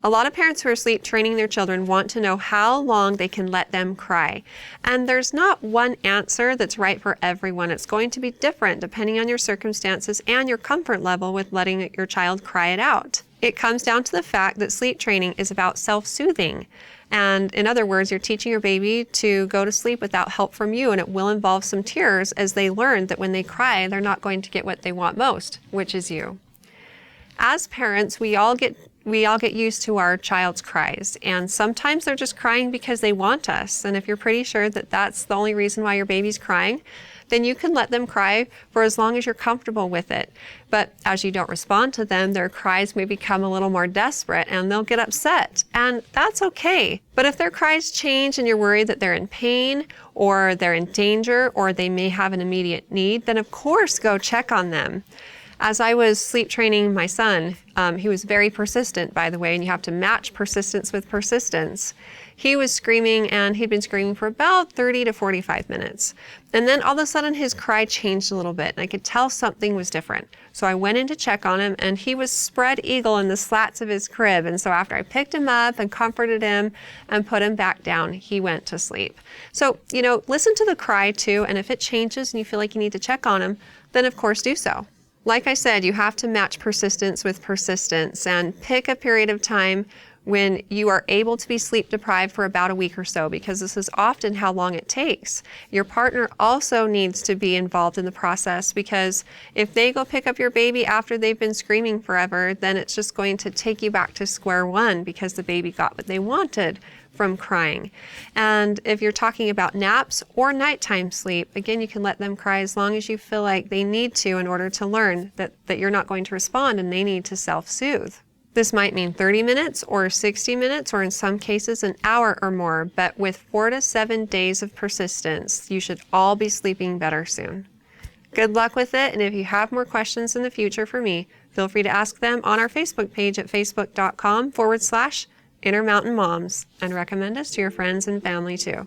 A lot of parents who are sleep training their children want to know how long they can let them cry. And there's not one answer that's right for everyone. It's going to be different depending on your circumstances and your comfort level with letting your child cry it out. It comes down to the fact that sleep training is about self-soothing. And in other words, you're teaching your baby to go to sleep without help from you, and it will involve some tears as they learn that when they cry, they're not going to get what they want most, which is you. As parents, we all get used to our child's cries, and sometimes they're just crying because they want us. And if you're pretty sure that that's the only reason why your baby's crying, then you can let them cry for as long as you're comfortable with it. But as you don't respond to them, their cries may become a little more desperate and they'll get upset, and that's okay. But if their cries change and you're worried that they're in pain or they're in danger or they may have an immediate need, then of course go check on them. As I was sleep training my son, he was very persistent, by the way, and you have to match persistence with persistence. He was screaming, and he'd been screaming for about 30 to 45 minutes. And then all of a sudden his cry changed a little bit, and I could tell something was different. So I went in to check on him, and he was spread eagle in the slats of his crib. And so after I picked him up and comforted him and put him back down, he went to sleep. So, listen to the cry too, and if it changes and you feel like you need to check on him, then of course do so. Like I said, you have to match persistence with persistence and pick a period of time when you are able to be sleep deprived for about a week or so, because this is often how long it takes. Your partner also needs to be involved in the process, because if they go pick up your baby after they've been screaming forever, then it's just going to take you back to square one because the baby got what they wanted from crying. And if you're talking about naps or nighttime sleep, again, you can let them cry as long as you feel like they need to in order to learn that you're not going to respond and they need to self-soothe. This might mean 30 minutes or 60 minutes, or in some cases an hour or more, but with 4 to 7 days of persistence, you should all be sleeping better soon. Good luck with it, and if you have more questions in the future for me, feel free to ask them on our Facebook page at facebook.com/Intermountain Moms, and recommend us to your friends and family too.